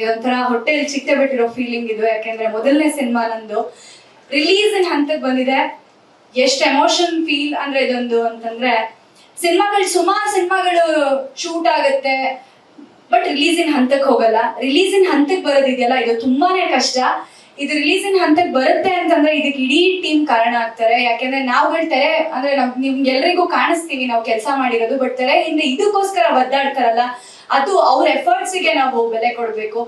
ಇದೊಂಥರ ಹೊಟ್ಟೆಯಲ್ಲಿ ಚಿಟ್ಟೆ ಬಿಟ್ಟಿರೋ ಫೀಲಿಂಗ್ ಇದು. ಯಾಕೆಂದ್ರೆ ಮೊದಲನೇ ಸಿನಿಮಾ ನಂದು ರಿಲೀಸಿನ ಹಂತಕ್ಕೆ ಬಂದಿದೆ. ಎಷ್ಟು ಎಮೋಷನ್ ಫೀಲ್ ಅಂದ್ರೆ ಇದೊಂದು ಅಂತಂದ್ರೆ, ಸುಮಾರು ಸಿನಿಮಾಗಳು ಶೂಟ್ ಆಗುತ್ತೆ ಬಟ್ ರಿಲೀಸಿನ ಹಂತಕ್ಕೆ ಹೋಗಲ್ಲ. ರಿಲೀಸಿನ ಹಂತಕ್ಕೆ ಬರೋದಿದೆಯಲ್ಲ, ಇದು ತುಂಬಾನೇ ಕಷ್ಟ. ಇದು ರಿಲೀಸಿನ ಹಂತಕ್ಕೆ ಬರುತ್ತೆ ಅಂತಂದ್ರೆ ಇದಕ್ಕೆ ಇಡೀ ಟೀಮ್ ಕಾರಣ ಆಗ್ತಾರೆ. ಯಾಕೆಂದ್ರೆ ನಾವುಗಳು ತೆರೆ ಅಂದ್ರೆ ನಿಮ್ಗೆಲ್ರಿಗೂ ಕಾಣಿಸ್ತೀವಿ ನಾವು ಕೆಲಸ ಮಾಡಿರೋದು, ಬಟ್ ತೆರೆ ಹಿಂದೆ ಇದಕ್ಕೋಸ್ಕರ ಒದ್ದಾಡ್ತಾರಲ್ಲ, ಅದು ಅವ್ರ ಎಫರ್ಟ್ಸ್ಗೆ ನಾವು ಬೆಲೆ ಕೊಡ್ಬೇಕು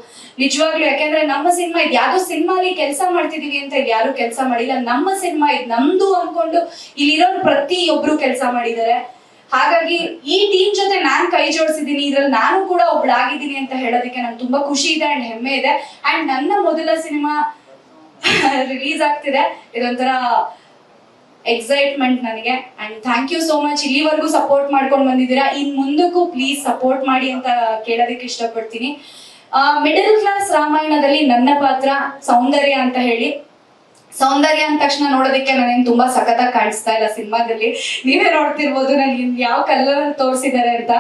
ನಿಜವಾಗ್ಲೂ. ಯಾಕೆಂದ್ರೆ ನಮ್ಮ ಸಿನಿಮಾ ಇದು ಯಾವ್ದೋ ಸಿನಿಮಾಲಿ ಕೆಲಸ ಮಾಡ್ತಿದೀವಿ ಅಂತ ಇದು ಯಾರು ಕೆಲಸ ಮಾಡಿಲ್ಲ. ನಮ್ಮ ಸಿನಿಮಾ ಇದು ನಮ್ದು ಅನ್ಕೊಂಡು ಇಲ್ಲಿರೋರು ಪ್ರತಿಯೊಬ್ರು ಕೆಲಸ ಮಾಡಿದ್ದಾರೆ. ಹಾಗಾಗಿ ಈ ಟೀಮ್ ಜೊತೆ ನಾನ್ ಕೈ ಜೋಡಿಸಿದೀನಿ, ಇದ್ರಲ್ಲಿ ನಾನು ಕೂಡ ಒಬ್ಳಾಗಿದ್ದೀನಿ ಅಂತ ಹೇಳೋದಕ್ಕೆ ನಂಗೆ ತುಂಬಾ ಖುಷಿ ಇದೆ ಅಂಡ್ ಹೆಮ್ಮೆ ಇದೆ. ಅಂಡ್ ನನ್ನ ಮೊದಲ ಸಿನಿಮಾ ರಿಲೀಸ್ ಆಗ್ತಿದೆ, ಇದೊಂಥರ ಎಕ್ಸೈಟ್ಮೆಂಟ್ ನನಗೆ. And thank you so much, ಇಲ್ಲಿವರೆಗೂ ಸಪೋರ್ಟ್ ಮಾಡ್ಕೊಂಡು ಬಂದಿದ್ದೀರಾ. ಇನ್ ಮುಂದಕ್ಕೂ ಪ್ಲೀಸ್ ಸಪೋರ್ಟ್ ಮಾಡಿ ಅಂತ ಕೇಳೋದಕ್ಕೆ ಇಷ್ಟಪಡ್ತೀನಿ. ಮಿಡಲ್ ಕ್ಲಾಸ್ ರಾಮಾಯಣದಲ್ಲಿ ನನ್ನ ಪಾತ್ರ ಸೌಂದರ್ಯ ಅಂತ ಹೇಳಿ. ಸೌಂದರ್ಯ ಅಂದ ತಕ್ಷಣ ನೋಡೋದಕ್ಕೆ ನನಗೆ ತುಂಬಾ ಸಖತ್ತಾಗಿ ಕಾಣಿಸ್ತಾ ಇಲ್ಲ ಸಿನಿಮಾದಲ್ಲಿ. ನೀವೇ ನೋಡ್ತಿರ್ಬೋದು ನನಗೆ ಯಾವ ಕಲರ್ ತೋರಿಸಿದ್ದಾರೆ ಅಂತ.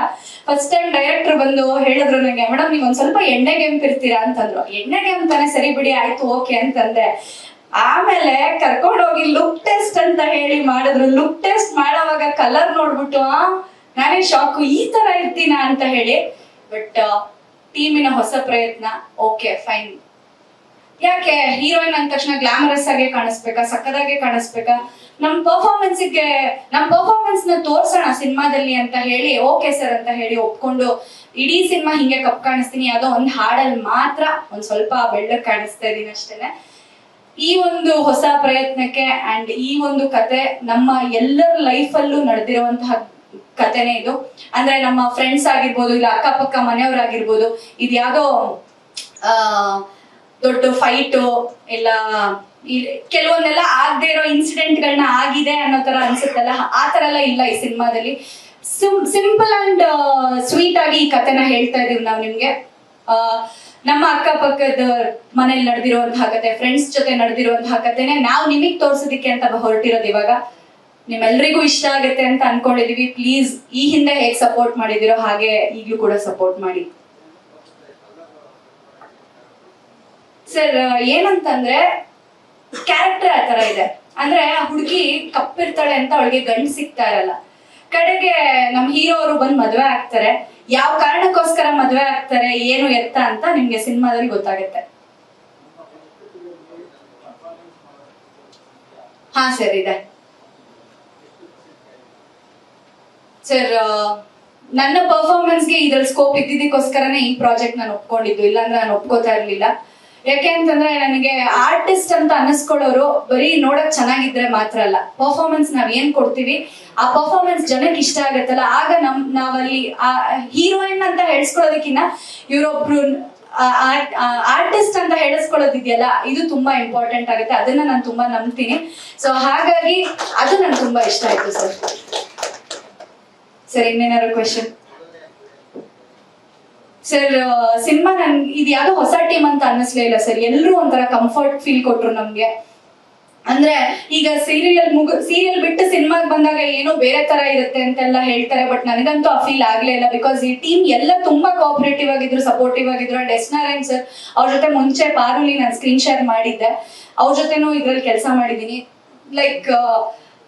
ಫಸ್ಟ್ ಟೈಮ್ ಡೈರೆಕ್ಟರ್ ಬಂದು ಹೇಳಿದ್ರು ನನಗೆ, ಮೇಡಮ್ ನೀವು ಒಂದ್ ಸ್ವಲ್ಪ ಎಣ್ಣೆಗೆ ಎಂಪಿರ್ತೀರಾ ಅಂತಂದ್ರು. ಎಣ್ಣೆಗೆ ಅಂತಾನೆ, ಸರಿ ಬಿಡಿ ಆಯ್ತು ಓಕೆ ಅಂತಂದೆ. ಆಮೇಲೆ ಕರ್ಕೊಂಡೋಗಿ ಲುಕ್ ಟೆಸ್ಟ್ ಅಂತ ಹೇಳಿ ಮಾಡಿದ್ರು. ಲುಕ್ ಟೆಸ್ಟ್ ಮಾಡೋವಾಗ ಕಲರ್ ನೋಡ್ಬಿಟ್ಟು ನಾನೇ ಶಾಕು, ಈ ತರ ಇರ್ತೀನ ಅಂತ ಹೇಳಿ. ಬಟ್ ಟೀಮಿನ ಹೊಸ ಪ್ರಯತ್ನ, ಓಕೆ ಫೈನ್. ಯಾಕೆ ಹೀರೋಯಿನ್ ಅಂದ ತಕ್ಷಣ ಗ್ಲಾಮರಸ್ ಆಗಿ ಕಾಣಿಸ್ಬೇಕಾ, ಸಕ್ಕದಾಗೆ ಕಾಣಿಸ್ಬೇಕಾ, ನಮ್ ಪರ್ಫಾರ್ಮೆನ್ಸ್ ನ ತೋರ್ಸೋಣ ಸಿನಿಮಾದಲ್ಲಿ ಅಂತ ಹೇಳಿ ಓಕೆ ಸರ್ ಅಂತ ಹೇಳಿ ಒಪ್ಕೊಂಡು ಇಡೀ ಸಿನಿಮಾ ಹಿಂಗೆ ಕಪ್ ಕಾಣಿಸ್ತೀನಿ. ಯಾವುದೋ ಒಂದ್ ಹಾಡಲ್ಲಿ ಮಾತ್ರ ಒಂದ್ ಸ್ವಲ್ಪ ಬೆಳ್ಳಕ್ ಕಾಣಿಸ್ತಾ ಇದೀನಿ ಅಷ್ಟೇನೆ. ಈ ಒಂದು ಹೊಸ ಪ್ರಯತ್ನಕ್ಕೆ ಅಂಡ್ ಈ ಒಂದು ಕತೆ ನಮ್ಮ ಎಲ್ಲರ ಲೈಫಲ್ಲೂ ನಡೆದಿರುವಂತಹ ಕತೆನೇ ಇದು. ಅಂದ್ರೆ ನಮ್ಮ ಫ್ರೆಂಡ್ಸ್ ಆಗಿರ್ಬೋದು, ಇಲ್ಲ ಅಕ್ಕಪಕ್ಕ ಮನೆಯವರಾಗಿರ್ಬೋದು, ಇದು ಯಾವ್ದೋ ದೊಡ್ಡ ಫೈಟು ಇಲ್ಲ ಕೆಲವೊಂದೆಲ್ಲ ಆಗದೆ ಇರೋ ಇನ್ಸಿಡೆಂಟ್ ಗಳನ್ನ ಆಗಿದೆ ಅನ್ನೋ ತರ ಅನ್ಸುತ್ತಲ್ಲ, ಆ ತರ ಎಲ್ಲ ಇಲ್ಲ ಈ ಸಿನಿಮಾದಲ್ಲಿ. ಸಿಂಪಲ್ ಅಂಡ್ ಸ್ವೀಟ್ ಆಗಿ ಈ ಕತೆನ ಹೇಳ್ತಾ ಇದೀವಿ ನಾವು ನಿಮ್ಗೆ. ನಮ್ಮ ಅಕ್ಕಪಕ್ಕದ ಮನೇಲಿ ನಡೆದಿರುವಂತಹ ಕತೆ, ಫ್ರೆಂಡ್ಸ್ ಜೊತೆ ನಡೆದಿರುವಂತಹ ಕತೆನೆ ನಾವು ನಿಮಗ್ ತೋರ್ಸೋದಿಕ್ಕೆ ಅಂತ ಹೊರಟಿರೋದು. ಇವಾಗ ನಿಮ್ಮೆಲ್ರಿಗೂ ಇಷ್ಟ ಆಗುತ್ತೆ ಅಂತ ಅನ್ಕೊಂಡಿದೀವಿ. ಪ್ಲೀಸ್ ಈ ಹಿಂದೆ ಹೇಗ್ ಸಪೋರ್ಟ್ ಮಾಡಿದಿರೋ ಹಾಗೆ ಈಗ್ಲೂ ಕೂಡ ಸಪೋರ್ಟ್ ಮಾಡಿ. ಸರ್ ಏನಂತಂದ್ರೆ ಕ್ಯಾರೆಕ್ಟರ್ ಆ ತರ ಇದೆ. ಅಂದ್ರೆ ಹುಡುಗಿ ಕಪ್ಪಿರ್ತಾಳೆ ಅಂತ ಅವಳಿಗೆ ಗಂಡು ಸಿಗ್ತಾ ಇರಲ್ಲ. ಕಡೆಗೆ ನಮ್ ಹೀರೋ ಅವರು ಬಂದ್ ಮದ್ವೆ ಆಗ್ತಾರೆ. ಯಾವ ಕಾರಣಕ್ಕೋಸ್ಕರ ಮದ್ವೆ ಆಗ್ತಾರೆ, ಏನು ಎತ್ತ ಅಂತ ನಿಮ್ಗೆ ಸಿನಿಮಾದಲ್ಲಿ ಗೊತ್ತಾಗುತ್ತೆ. ಹಾ ಸರ್ ಇದೆ ಸರ್. ನನ್ನ ಪರ್ಫಾರ್ಮೆನ್ಸ್ಗೆ ಇದ್ರಲ್ಲಿ ಸ್ಕೋಪ್ ಇದ್ದಿದ್ದಕ್ಕೋಸ್ಕರನೇ ಈ ಪ್ರಾಜೆಕ್ಟ್ ನಾನು ಒಪ್ಕೊಂಡಿದ್ದು, ಇಲ್ಲಾಂದ್ರೆ ನಾನು ಒಪ್ಕೋತಾ ಇರ್ಲಿಲ್ಲ. ಯಾಕೆ ಅಂತಂದ್ರೆ ನನಗೆ ಆರ್ಟಿಸ್ಟ್ ಅಂತ ಅನ್ನಿಸ್ಕೊಳ್ಳೋರು ಬರೀ ನೋಡಕ್ ಚೆನ್ನಾಗಿದ್ರೆ ಮಾತ್ರ ಅಲ್ಲ, ಪರ್ಫಾರ್ಮೆನ್ಸ್ ನಾವ್ ಏನ್ ಕೊಡ್ತೀವಿ ಆ ಪರ್ಫಾರ್ಮೆನ್ಸ್ ಜನಕ್ಕೆ ಇಷ್ಟ ಆಗತ್ತಲ್ಲ, ಆಗ ನಾವಲ್ಲಿ ಹೀರೋಯಿನ್ ಅಂತ ಹೇಳಿಸ್ಕೊಳ್ಳೋದಕ್ಕಿಂತ ಇವರೊಬ್ರು ಆರ್ಟಿಸ್ಟ್ ಅಂತ ಹೇಳಿಸ್ಕೊಳ್ಳೋದಿದೆಯಲ್ಲ, ಇದು ತುಂಬಾ ಇಂಪಾರ್ಟೆಂಟ್ ಆಗುತ್ತೆ. ಅದನ್ನ ನಾನು ತುಂಬಾ ನಂಬ್ತೀನಿ. ಸೊ ಹಾಗಾಗಿ ಅದು ನಂಗೆ ತುಂಬಾ ಇಷ್ಟ ಆಯ್ತು ಸರ್. ಸರ್ ಇನ್ನೇನಾದ್ರು ಕ್ವೆಶನ್? ಸರ್ ಸಿನಿಮಾ ಇದು ಯಾವ್ದೋ ಹೊಸ ಟೀಮ್ ಅಂತ ಅನ್ನಿಸ್ಲೇ ಇಲ್ಲ ಸರ್. ಎಲ್ಲರೂ ಒಂಥರ ಕಂಫರ್ಟ್ ಫೀಲ್ ಕೊಟ್ರು ನಮ್ಗೆ. ಅಂದ್ರೆ ಈಗ ಸೀರಿಯಲ್ ಬಿಟ್ಟು ಸಿನಿಮಾಗ್ ಬಂದಾಗ ಏನೋ ಬೇರೆ ತರ ಇರುತ್ತೆ ಅಂತೆಲ್ಲ ಹೇಳ್ತಾರೆ, ಬಟ್ ನನಗಂತೂ ಆ ಫೀಲ್ ಆಗ್ಲೇ ಇಲ್ಲ. ಬಿಕಾಸ್ ಈ ಟೀಮ್ ಎಲ್ಲ ತುಂಬಾ ಕೋಆಪರೇಟಿವ್ ಆಗಿದ್ರು, ಸಪೋರ್ಟಿವ್ ಆಗಿದ್ರು. ಅಂಡ್ ಎಸ್ ನಾರಾಯಣ್ ಸರ್ ಅವ್ರ ಜೊತೆ ಮುಂಚೆ ಪಾರುಲಿ ನಾನು ಸ್ಕ್ರೀನ್ ಶೇರ್ ಮಾಡಿದ್ದೆ, ಅವ್ರ ಜೊತೆನೂ ಇದ್ರಲ್ಲಿ ಕೆಲಸ ಮಾಡಿದೀನಿ. ಲೈಕ್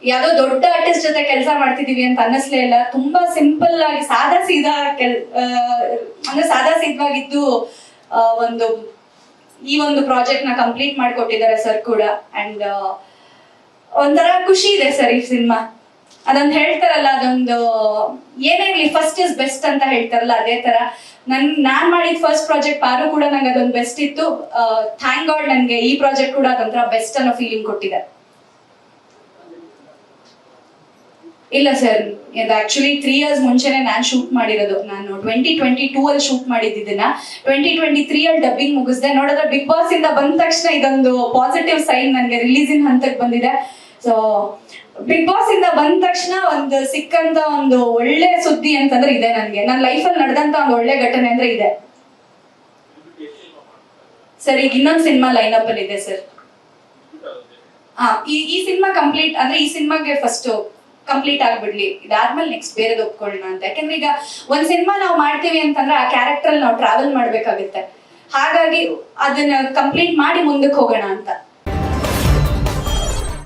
ಯಾವ್ದೋ ದೊಡ್ಡ ಆರ್ಟಿಸ್ಟ್ ಜೊತೆ ಕೆಲಸ ಮಾಡ್ತಿದೀವಿ ಅಂತ ಅನ್ನಿಸ್ಲೇ ಇಲ್ಲ. ತುಂಬಾ ಸಿಂಪಲ್ ಆಗಿ ಸಾದಾ ಸೀದವಾಗಿದ್ದು ಈ ಒಂದು ಪ್ರಾಜೆಕ್ಟ್ ನ ಕಂಪ್ಲೀಟ್ ಮಾಡಿಕೊಟ್ಟಿದ್ದಾರೆ ಸರ್ ಕೂಡ. ಅಂಡ್ ಒಂಥರ ಖುಷಿ ಇದೆ ಸರ್ ಈ ಸಿನಿಮಾ. ಅದೊಂದು ಹೇಳ್ತಾರಲ್ಲ, ಅದೊಂದು ಏನೇ ಇರ್ಲಿ ಫಸ್ಟ್ ಇಸ್ ಬೆಸ್ಟ್ ಅಂತ ಹೇಳ್ತಾರಲ್ಲ, ಅದೇ ತರ ನಾನ್ ಮಾಡಿದ ಫಸ್ಟ್ ಪ್ರಾಜೆಕ್ಟ್ ಪಾರು ಕೂಡ ನಂಗೆ ಅದೊಂದು ಬೆಸ್ಟ್ ಇತ್ತು. ಥ್ಯಾಂಕ್ ಗಾಡ್ ನನ್ಗೆ ಈ ಪ್ರಾಜೆಕ್ಟ್ ಕೂಡ ಅದೊಂಥರ ಬೆಸ್ಟ್ ಅನ್ನೋ ಫೀಲಿಂಗ್ ಕೊಟ್ಟಿದೆ. ಇಲ್ಲ ಸರ್, ಇದು ಆಕ್ಚುಲಿ 3 years ಮುಂಚೆನೆ ನಾನು ಶೂಟ್ ಮಾಡಿರೋದು. ನಾನು 2022 ಅಲ್ಲಿ ಶೂಟ್ ಮಾಡಿದ್ದನ್ನ 2023 ಅಲ್ಲಿ ಡಬ್ಬಿಂಗ್ ಮುಗಿಸ್ದೆ. ನೋಡಿದ್ರೆ ಬಿಗ್ ಬಾಸ್ ಇಂದ ಬಂದ ತಕ್ಷಣ ಇದೊಂದು ಪಾಸಿಟಿವ್ ಸೈನ್ ನನಗೆ ರಿಲೀಸಿನ ಹಂತಕ್ಕೆ ಬಂದಿದೆ. ಸೊ ಬಿಗ್ ಬಾಸ್ ಇಂದ ಬಂದ ತಕ್ಷಣ ಒಂದು ಸಿಕ್ಕಂತ ಒಂದು ಒಳ್ಳೆ ಸುದ್ದಿ ಅಂತಂದ್ರೆ ಇದೆ ನನಗೆ. ನನ್ನ ಲೈಫಲ್ಲಿ ನಡೆದಂತ ಒಂದು ಒಳ್ಳೆ ಘಟನೆ ಅಂದ್ರೆ ಇದೆ ಸರ್. ಈಗ ಇನ್ನೊಂದು ಸಿನಿಮಾ ಲೈನ್ ಅಪ್ ಅಲ್ಲಿ ಇದೆ ಸರ್. ಈ ಸಿನಿಮಾ ಕಂಪ್ಲೀಟ್ ಅಂದ್ರೆ ಈ ಸಿನಿಮಾಗೆ ಫಸ್ಟ್ ಕಂಪ್ಲೀಟ್ ಆಗ್ಬಿಡ್ಲಿ, ಇದಾದ್ಮೇಲೆ ನೆಕ್ಸ್ಟ್ ಬೇರೆದು ಒಪ್ಕೊಳ್ಳೋಣ ಅಂತ. ಯಾಕಂದ್ರೆ ಈಗ ಒಂದ್ ಸಿನಿಮಾ ನಾವು ಮಾಡ್ತೀವಿ ಅಂತಂದ್ರೆ ಆ ಕ್ಯಾರೆಕ್ಟರ್ ನಾವು ಟ್ರಾವೆಲ್ ಮಾಡ್ಬೇಕಾಗುತ್ತೆ. ಹಾಗಾಗಿ ಅದನ್ನ ಕಂಪ್ಲೀಟ್ ಮಾಡಿ ಮುಂದಕ್ಕೆ ಹೋಗೋಣ ಅಂತ.